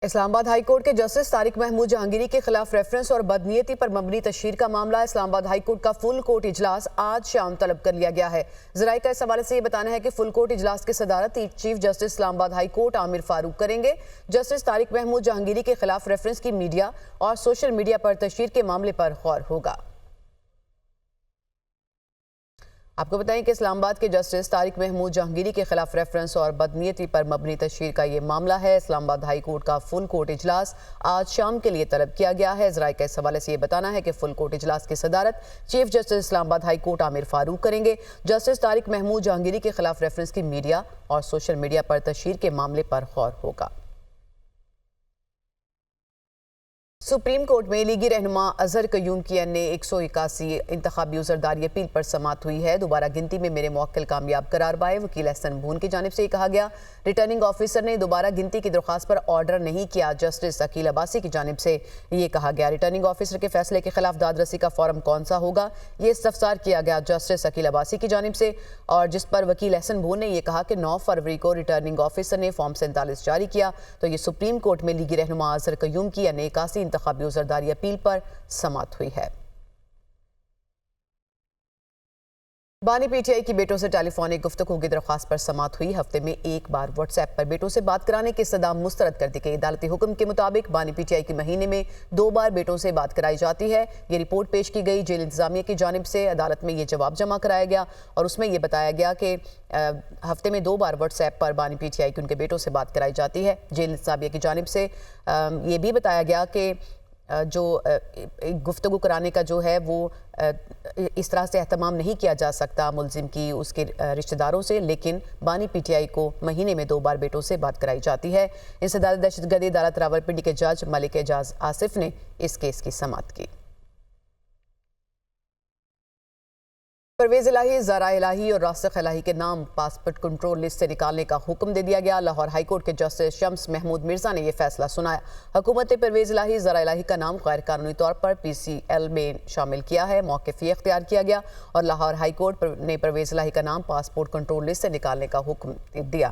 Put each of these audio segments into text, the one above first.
اسلام آباد high court کے justice Tariq Mahmood Jahangiri کے خلاف ریفرنس اور بدنیتی پر مبنی تشہیر کا معاملہ اسلام آباد ہائی کورٹ کا فل کورٹ اجلاس آج شام طلب کر لیا گیا ہے۔ ذرائع کا اس حوالے سے یہ بتانا ہے کہ فل کورٹ اجلاس کی صدارت چیف جسٹس اسلام آباد ہائی کورٹ عامر فاروق کریں گے۔ جسٹس طارق محمود جہانگیری کے خلاف ریفرنس کی میڈیا اور سوشل میڈیا پر تشہیر کے معاملے پر غور ہوگا۔ آپ کو بتائیں کہ اسلام آباد کے جسٹس طارق محمود جہانگیری کے خلاف ریفرنس اور بدنیتی پر مبنی تشہیر کا یہ معاملہ ہے۔ اسلام آباد ہائی کورٹ کا فل کورٹ اجلاس آج شام کے لیے طلب کیا گیا ہے۔ ذرائع کا اس حوالے سے یہ بتانا ہے کہ فل کورٹ اجلاس کی صدارت چیف جسٹس اسلام آباد ہائی کورٹ عامر فاروق کریں گے۔ جسٹس طارق محمود جہانگیری کے خلاف ریفرنس کی میڈیا اور سوشل میڈیا پر تشہیر کے معاملے پر غور ہوگا۔ سپریم کورٹ میں لیگی رہنما اظہر قیوم کی این اے 181 انتخابی عذرداری اپیل پر سماعت ہوئی ہے۔ دوبارہ گنتی میں میرے موکل کامیاب قرار پائے۔ وکیل احسن بھون کی جانب سے یہ کہا گیا، ریٹرننگ آفیسر نے دوبارہ گنتی کی درخواست پر آرڈر نہیں کیا۔ جسٹس عقیل عباسی کی جانب سے یہ کہا گیا، ریٹرننگ آفیسر کے فیصلے کے خلاف داد رسی کا فارم کون سا ہوگا، یہ استفسار کیا گیا جسٹس عقیل عباسی کی جانب سے، اور جس پر وکیل احسن بھون نے یہ کہا کہ 9 فروری کو ریٹرننگ آفیسر نے فارم 47 جاری کیا تو یہ سپریم کورٹ میں لیگی رہنما اظہر قیوم کی این اے 81 انتخابی عذرداری اپیل پر سماعت ہوئی ہے۔ بانی پی ٹی آئی کی بیٹوں سے ٹیلی فونک گفتگو کی درخواست پر سماعت ہوئی۔ ہفتے میں ایک بار واٹس ایپ پر بیٹوں سے بات کرانے کی استدعا مسترد کر دی گئی۔ عدالتی حکم کے مطابق بانی پی ٹی آئی کی مہینے میں 2 بار بیٹوں سے بات کرائی جاتی ہے۔ یہ رپورٹ پیش کی گئی جیل انتظامیہ کی جانب سے۔ عدالت میں یہ جواب جمع کرایا گیا اور اس میں یہ بتایا گیا کہ ہفتے میں 2 بار واٹس ایپ پر بانی پی ٹی آئی کی ان کے بیٹوں سے بات کرائی جاتی ہے۔ جیل انتظامیہ کی جانب سے یہ بھی بتایا گیا کہ جو گفتگو کرانے کا جو ہے وہ اس طرح سے اہتمام نہیں کیا جا سکتا ملزم کی اس کے رشتہ داروں سے، لیکن بانی پی ٹی آئی کو مہینے میں 2 بار بیٹوں سے بات کرائی جاتی ہے۔ انسداد دہشت گردی عدالت راولپنڈی کے جج ملک اعجاز آصف نے اس کیس کی سماعت کی۔ پرویز الہی، زارا الہی اور راسخ الہی کے نام پاسپورٹ کنٹرول لسٹ سے نکالنے کا حکم دے دیا گیا۔ لاہور ہائی کورٹ کے جسٹس شمس محمود مرزا نے یہ فیصلہ سنایا۔ حکومت نے پرویز الہی، زارا الہی کا نام غیر قانونی طور پر پی سی ایل میں شامل کیا ہے۔ موقف یہ اختیار کیا گیا اور لاہور ہائی کورٹ نے پرویز الہی کا نام پاسپورٹ کنٹرول لسٹ سے نکالنے کا حکم دیا۔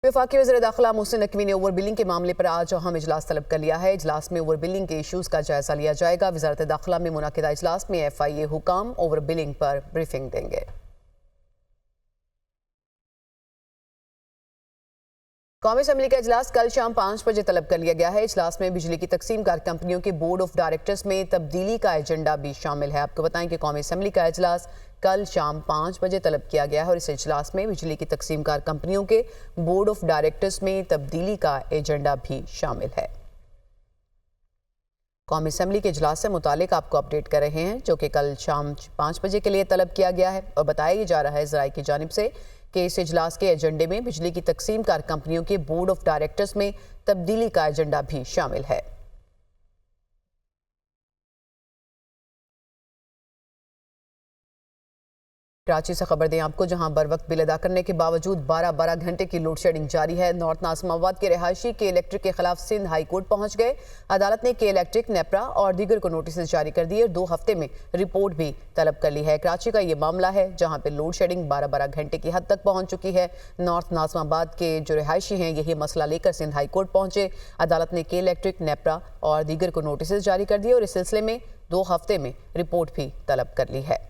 وفاقی وزیر داخلہ محسن نقوی نے اوور بلنگ کے معاملے پر آج اہم اجلاس طلب کر لیا ہے۔ اجلاس میں اوور بلنگ کے ایشوز کا جائزہ لیا جائے گا۔ وزارت داخلہ میں منعقدہ اجلاس میں ایف آئی اے حکام اوور بلنگ پر بریفنگ دیں گے۔ قومی اسمبلی کا اجلاس کل شام 5 بجے طلب کر لیا گیا ہے۔ اجلاس میں بجلی کی تقسیم کار کمپنیوں کے بورڈ آف ڈائریکٹرز میں تبدیلی کا ایجنڈا بھی شامل ہے۔ آپ کو بتائیں کہ قومی اسمبلی کا اجلاس کل شام 5 بجے طلب کیا گیا ہے اور اس اجلاس میں بجلی کی تقسیم کار کمپنیوں کے بورڈ آف ڈائریکٹرز میں تبدیلی کا ایجنڈا بھی شامل ہے۔ قومی اسمبلی کے اجلاس سے متعلق آپ کو اپڈیٹ کر رہے ہیں، جو کہ کل شام 5 بجے کے لیے طلب کیا گیا ہے، اور بتایا جا رہا ہے ذرائع کی جانب سے کہ اس اجلاس کے ایجنڈے میں بجلی کی تقسیم کار کمپنیوں کے بورڈ آف ڈائریکٹرز میں تبدیلی کا ایجنڈا بھی شامل ہے۔ کراچی سے خبر دیں آپ کو، جہاں بر وقت بل ادا کرنے کے باوجود 12 گھنٹے کی لوڈ شیڈنگ جاری ہے۔ نارتھ ناظم آباد کے رہائشی کے الیکٹرک کے خلاف سندھ ہائی کورٹ پہنچ گئے۔ عدالت نے کے الیکٹرک، نیپرا اور دیگر کو نوٹسز جاری کر دیے اور 2 ہفتے میں رپورٹ بھی طلب کر لی ہے۔ کراچی کا یہ معاملہ ہے جہاں پہ لوڈ شیڈنگ 12 گھنٹے کی حد تک پہنچ چکی ہے۔ نارتھ ناظم آباد کے جو رہائشی ہیں یہی مسئلہ لے کر سندھ ہائی کورٹ پہنچے۔ عدالت نے کے الیکٹرک، نیپرا اور دیگر کو نوٹسز جاری کر دیے اور اس سلسلے میں 2 ہفتے میں رپورٹ بھی طلب کر لی ہے۔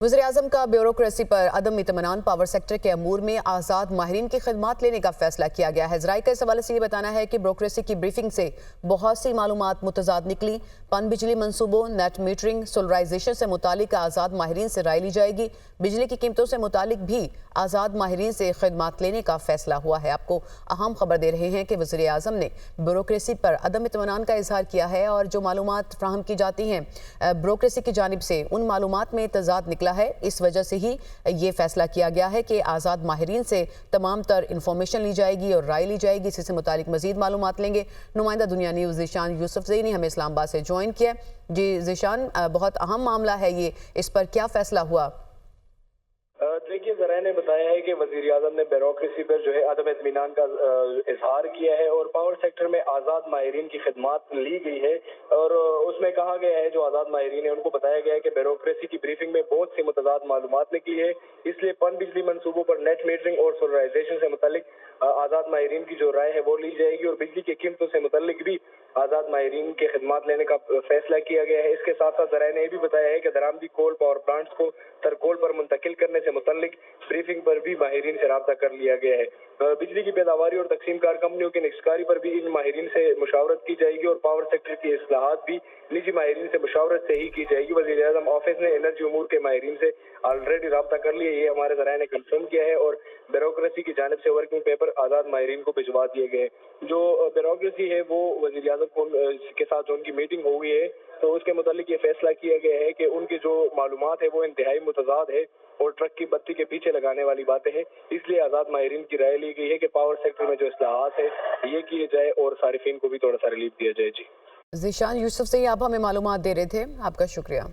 وزیراعظم کا بیوروکریسی پر عدم اطمینان، پاور سیکٹر کے امور میں آزاد ماہرین کی خدمات لینے کا فیصلہ کیا گیا ہے۔ ذرائع کا اس حوالے سے یہ بتانا ہے کہ بیوروکریسی کی بریفنگ سے بہت سی معلومات متضاد نکلی۔ پن بجلی منصوبوں، نیٹ میٹرنگ، سولرائزیشن سے متعلق آزاد ماہرین سے رائے لی جائے گی۔ بجلی کی قیمتوں سے متعلق بھی آزاد ماہرین سے خدمات لینے کا فیصلہ ہوا ہے۔ آپ کو اہم خبر دے رہے ہیں کہ وزیر اعظم نے بیوروکریسی پر عدم اطمینان کا اظہار کیا ہے اور جو معلومات فراہم کی جاتی ہیں بیوروکریسی کی جانب سے ان معلومات میں تضاد نکلا ہے۔ اس وجہ سے ہی یہ فیصلہ کیا گیا ہے کہ آزاد ماہرین سے تمام تر انفارمیشن لی جائے گی اور رائے لی جائے گی۔ اسی سے متعلق مزید معلومات لیں گے۔ نمائندہ دنیا نیوز ذیشان یوسف زئی نے ہمیں اسلام آباد سے جوائن کیا۔ جی ذیشان، بہت اہم معاملہ ہے یہ، اس پر کیا فیصلہ ہوا؟ دیکھیے، ذرائع نے بتایا ہے کہ وزیر اعظم نے بیوروکریسی پر جو ہے عدم اطمینان کا اظہار کیا ہے पावर सेक्टर में आज़ाद माहिरीन की खिदमत ली गई है और उसमें कहा गया है जो आज़ाद माहिरीन है उनको बताया गया है कि ब्यूरोक्रेसी की ब्रीफिंग में बहुत सी मुतज़ाद मालूमात निकली है, इसलिए पन बिजली मंसूबों पर नेट मीटरिंग और सोलराइजेशन से मुतालिक आज़ाद माहिरीन की जो राय है वो ली जाएगी और बिजली की कीमतों से मुतालिक भी आज़ाद माहिरीन की खिदमत लेने का फैसला किया गया है। इसके साथ साथ ज़राए ने ये भी बताया है कि दरामदी कोल पावर प्लांट्स को तरकोल पर मुंतकिल करने से मुतालिक ब्रीफिंग पर भी माहिरीन से राब्ता कर लिया गया है। बिजली की पैदावारी और तकसीम कार कंपनियों की निस्कारी पर भी इन माहिरीन से मुशावरत की जाएगी और पावर सेक्टर की इस्लाहात भी निजी माहिरीन से मुशावरत से ही की जाएगी। वज़ीर आज़म ऑफिस ने एनर्जी उमूर के माहिरीन से ऑलरेडी राब्ता कर लिया, ये हमारे ज़राए ने कंफर्म किया है और ब्यूरोक्रेसी की जानिब से वर्किंग पेपर आज़ाद माहिरीन को भिजवा दिए गए। जो ब्यूरोक्रेसी है वो वज़ीर आज़म के साथ जो उनकी मीटिंग हो गई है तो उसके मुतालिक ये फैसला किया गया है कि उनकी जो मालूमात है वो इंतहाई मुतज़ाद है और ट्रक की बत्ती के पीछे लगाने वाली बातें हैं, इसलिए आज़ाद माहिरीन की राय ली गई है कि पावर सेक्टर में जो इस्लाहात है ये किए जाए और सारिफिन को भी थोड़ा सा रिलीफ दिया जाए। जी ज़ीशान यूसुफ से ही आप हमें मालूमात दे रहे थे, आपका शुक्रिया।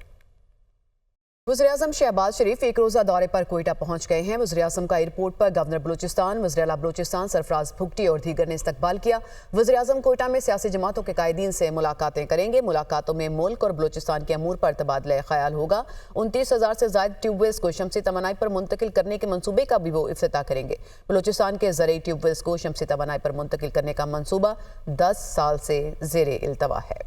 वज़ीर-ए-आज़म शहबाज शरीफ एक रोज़ा दौरे पर कोयटा पहुंच गए हैं। वज़ीर-ए-आज़म का एयरपोर्ट पर गवर्नर बलूचिस्तान, वज़ीर-ए-आला बलूचिस्तान सरफराज भुगटी और दीगर ने इस्तकबाल किया। वज़ीर-ए-आज़म कोयटा में सियासी जमातों के कायदीन से मुलाकातें करेंगे। मुलाकातों में मुल्क और बलूचिस्तान के अमूर पर तबादला ख्याल होगा। 29,000 से ज़ायद ट्यूबवेल्स को शमसी तवानाई पर मुंतकिल करने के मनसूबे का भी वो इफ्तिताह करेंगे। बलूचिस्तान के ज़रई ट्यूबवेल्स को शमसी तवानाई पर मुंतकिल करने का मनसूबा 10 साल से ज़ेरे इल्तवा है।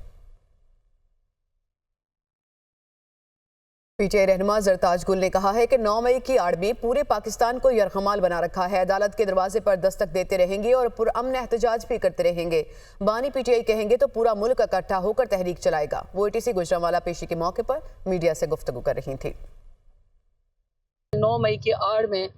पीटीआई रहनुमा जरताज गुल ने कहा है कि 9 मई की आड़ में पूरे पाकिस्तान को यरगमाल बना रखा है। अदालत के दरवाजे पर दस्तक देते रहेंगे और पुरअमन एहतजाज भी करते रहेंगे। बानी पीटीआई कहेंगे तो पूरा मुल्क इकट्ठा होकर तहरीक चलाएगा। वो एटीसी गुजरांवाला पेशी के मौके पर मीडिया से गुफ्तगू कर रही थी। 9 मई की आड़ में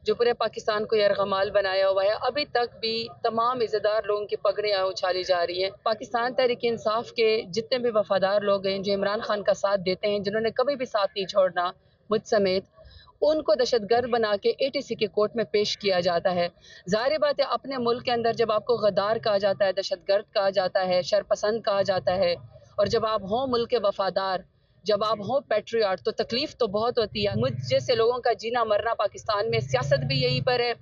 जो पूरे पाकिस्तान को यरगमाल बनाया हुआ है, अभी तक भी तमाम इज़्ज़तदार लोगों की पगड़ियाँ उछाली जा रही हैं। पाकिस्तान तहरीक इंसाफ के जितने भी वफादार लोग हैं जो इमरान खान का साथ देते हैं, जिन्होंने कभी भी साथ नहीं छोड़ना मुझ समेत, उनको दहशतगर्द बना के एटीसी के कोर्ट में पेश किया जाता है। ज़ाहिर बात है अपने मुल्क के अंदर जब आपको गद्दार कहा जाता है, दहशतगर्द कहा जाता है, शरपसंद कहा जाता है और जब आप हों मुल्क के वफादार, जब आप हो पैट्रियट तो तकलीफ तो बहुत होती है। मुझ जैसे लोगों का जीना मरना पाकिस्तान में, सियासत भी यहीं पर है,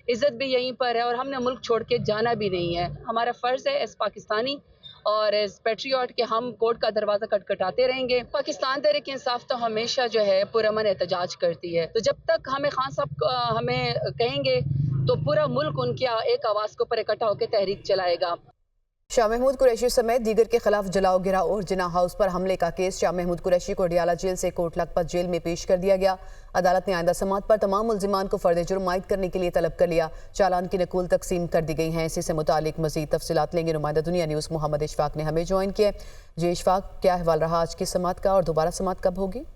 इज़्ज़त भी यहीं पर है और हमने मुल्क छोड़ के जाना भी नहीं है। हमारा फ़र्ज़ है एज़ पाकिस्तानी और एज़ पैट्रियट कि हम कोर्ट का दरवाज़ा खटखटाते रहेंगे। पाकिस्तान तहरीक इंसाफ तो हमेशा जो है पुरअमन एहतजाज करती है, तो जब तक हमें खान साहब हमें कहेंगे तो पूरा मुल्क उनकी एक आवाज़ के ऊपर इकट्ठा होकर तहरीक चलाएगा। शाह महमूद कुरैशी समेत दीगर के खिलाफ जलाओ गिराओ और जिना हाउस पर हमले का केस शाह महमूद कुरैशी को डियाला जेल से कोट लखपत जेल में पेश कर दिया गया। अदालत ने आइंदा समात पर तमाम मुल्जिमान को फर्द जुर्म आयद करने के लिए तलब कर लिया। चालान की नकूल तकसीम कर दी गई हैं। इसी से मुतालिक मजीद तफसीलात लेंगे नुमाइंदा दुनिया न्यूज़ मोहम्मद इशफाक ने हमें ज्वाइन किया। जी इशफाक, क्या अहवाल रहा आज की समात का और दोबारा समात कब होगी?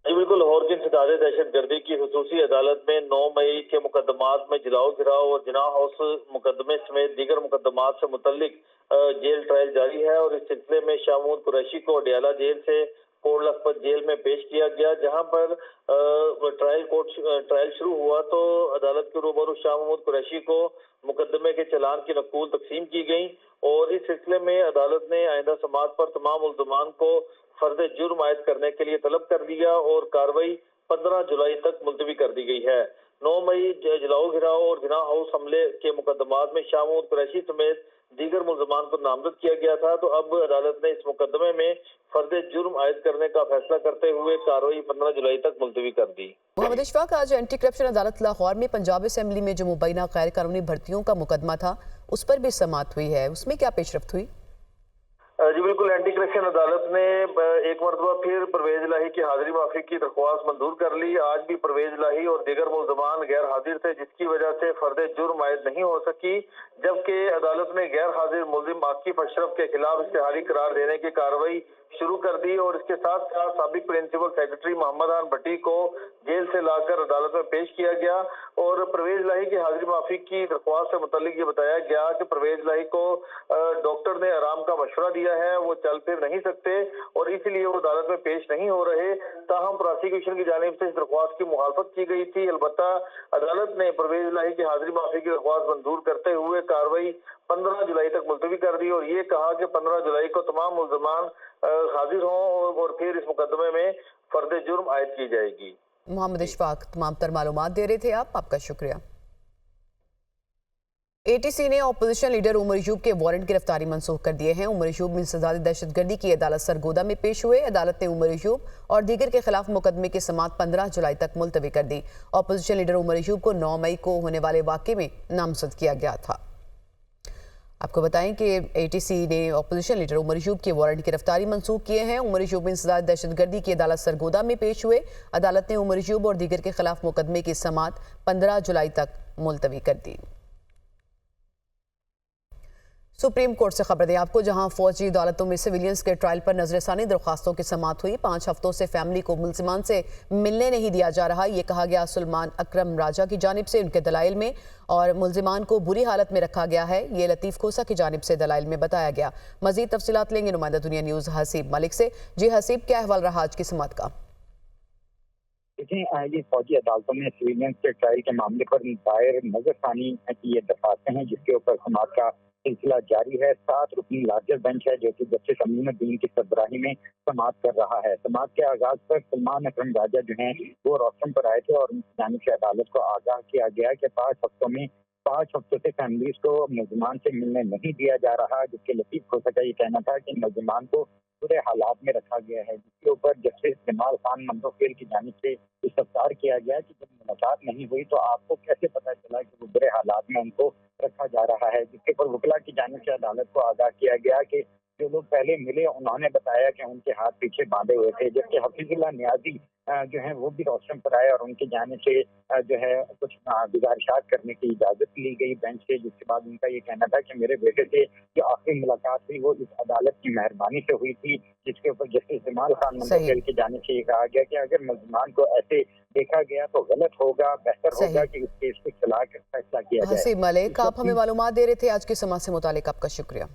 बिल्कुल, हॉर्किंस इदारे दहशतगर्दी की खुसूसी अदालत में 9 मई के मुकदमात में जलाओ गिराओ और जिना हाउस मुकदमे समेत दीगर मुकदमात से मुतल्लिक जेल ट्रायल जारी है और इस सिलसिले में शाह महमूद कुरैशी को डियाला जेल से कोट लखपत जेल में पेश किया गया, जहां पर ट्रायल शुरू हुआ तो अदालत के रूबरू शाह महमूद कुरैशी को मुकदमे के चालान की नकूल तकसीम की गई और इस सिलसिले में अदालत ने आइंदा समात पर तमाम मुल्ज़िमान को फर्द जुर्म आयद करने के लिए तलब कर दिया और कार्रवाई 15 जुलाई तक मुलतवी कर दी गई है। 9 मई जलाओ गिराओ और जिना हाउस हमले के मुकदमात में शाह महमूद कुरैशी समेत दीगर मुल्ज़िमान को नामजद किया गया था, तो अब अदालत ने इस मुकदमे में फर्द जुर्म आयद करने का फैसला करते हुए कार्रवाई 15 जुलाई तक मुलतवी कर दी। मोहम्मद इशफाक, आज एंटी करप्शन अदालत लाहौर में पंजाब असेंबली में जो मुबैना गैर कानूनी भर्तियों का मुकदमा था उस पर भी समात हुई है, उसमें क्या पेशरफ्त हुई? जी बिल्कुल, एंटी करप्शन अदालत ने एक मरतबा फिर परवेज इलाही की हाजिरी माफी की दरख्वास्त मंजूर कर ली। आज भी परवेज इलाही और दीगर मुल्ज़िमान गैर हाजिर थे, जिसकी वजह से फर्द जुर्म आयद नहीं हो सकी, जबकि अदालत ने गैर हाजिर मुल्ज़िम आकिफ अशरफ के खिलाफ इश्तिहारी करार देने की कार्रवाई शुरू कर दी और इसके साथ साथ साबिक प्रिंसिपल सेक्रेटरी मोहम्मद खान भट्टी को जेल से लाकर अदालत में पेश किया गया और परवेज इलाही की हाजिरी माफी की दरख्वास्त से मुतालिक ये बताया गया कि परवेज इलाही को डॉक्टर ने आराम का मशवरा दिया है, वो चल फिर नहीं सकते और इसलिए वो अदालत में पेश नहीं हो रहे। ताहम प्रोसिक्यूशन की जानिब से इस दरख्वास्त की मुखालफत की गई थी। अलबत्ता अदालत ने परवेज इलाही की हाजिरी माफी की दरख्वास्त मंजूर करते हुए कार्रवाई 15 जुलाई तक मुलतवी कर दी और ये कहा कि 15 जुलाई को तमाम मुल्ज़िमान हाजिर हों और फिर इस मुकदमे में फर्द जुर्म आयद की जाएगी। मोहम्मद इशफाक, तमाम तर मालूमात दे रहे थे आप, आपका शुक्रिया। एटीसी ने अपोजिशन लीडर उमर अयूब के वारंट गिरफ्तारी मंसूख कर दिए हैं। उमर अयूब इंसदाद दहशतगर्दी की अदालत सरगोदा में पेश हुए। अदालत ने उमर अयूब और दीगर के खिलाफ मुकदमे की समाअत 15 जुलाई तक मुलतवी कर दी। अपोजिशन लीडर उमर अयूब को 9 मई को होने वाले वाक़े में नामजद किया गया था। आपको बताएं कि एटीसी ने अपोजिशन लीडर उमर अयूब के वारंट गिरफ्तारी मंसूख किए हैं। उमर अयूब इंसदाद दहशतगर्दी की अदालत सरगोदा में पेश हुए। अदालत ने उमर अयूब और दीगर के खिलाफ मुकदमे की समाअत 15 जुलाई तक मुलतवी कर दी। सुप्रीम कोर्ट से खबर दें आपको, जहां फौजी अदालतों में सिविलियंस के ट्रायल पर नजरसानी दरख्वास्तों की समाअत हुई। 5 हफ्तों से फैमिली को मुलजिमान से मिलने नहीं दिया जा रहा, ये कहा गया सुलेमान अकरम राजा की जानिब से उनके दलाइल में, और मुलजिमान को बुरी हालत में रखा गया है, ये लतीफ़ खोसा की जानिब से दलाइल में बताया गया। मजीद तफसीलात लेंगे नुमाइंदा दुनिया न्यूज़ हसीब मलिक से। जी हसीब, क्या अहवाल रहा आज की समाअत का? देखें, ये फौजी अदालतों में सिविलियंस के ट्रायल के मामले पर दायर नजरसानी की ये दरखास्तें हैं, जिसके ऊपर समाअत का सिलसिला जारी है। 7 रुकनी लार्जर बेंच है जो कि जस्टिस अमीनुद्दीन की सरबराही में समाअत कर रहा है। समाअत के आगाज पर सुलेमान अकरम राजा जो हैं वो रोस्टम पर आए थे और उनकी जानिब से अदालत को आगाह किया गया कि 5 हफ्तों से फैमिलीज को मुलजिमान से मिलने नहीं दिया जा रहा, जिसके लतीफ़ खोसा का ये कहना था कि मुलजिमान को बुरे हालात में रखा गया है, जिसके ऊपर जस्टिस जमाल खान मंदोखेल की जानिब से इस्तफसार किया गया कि जब मुलाकात नहीं हुई तो आपको कैसे पता चला कि वो बुरे हालात में उनको रखा जा रहा है। जिसके ऊपर वकला की जानिब से अदालत को आगाह किया गया कि जो लोग पहले मिले उन्होंने बताया कि उनके हाथ पीछे बांधे हुए थे, जबकि हफीजुल्लाह नियाजी जो है वो भी रोस्टम पर आए और उनकी जानिब से जो है कुछ गुजारिशात करने की इजाज़त ली गई बेंच से, जिसके बाद उनका ये कहना था कि मेरे बेटे से जो आखिरी मुलाकात हुई वो इस अदालत की मेहरबानी से हुई थी। जिसके ऊपर जस्टिस जमाल खान मंदोखेल की जानिब से ये कहा गया कि अगर मुलजिमान को ऐसे देखा गया तो गलत होगा, बेहतर होगा कि इस केस को चला कर फैसला किया जाए। हसीब मलिक, आप हमें मालूमात दे रहे थे आज की समाअत से मुतालिक, आपका शुक्रिया।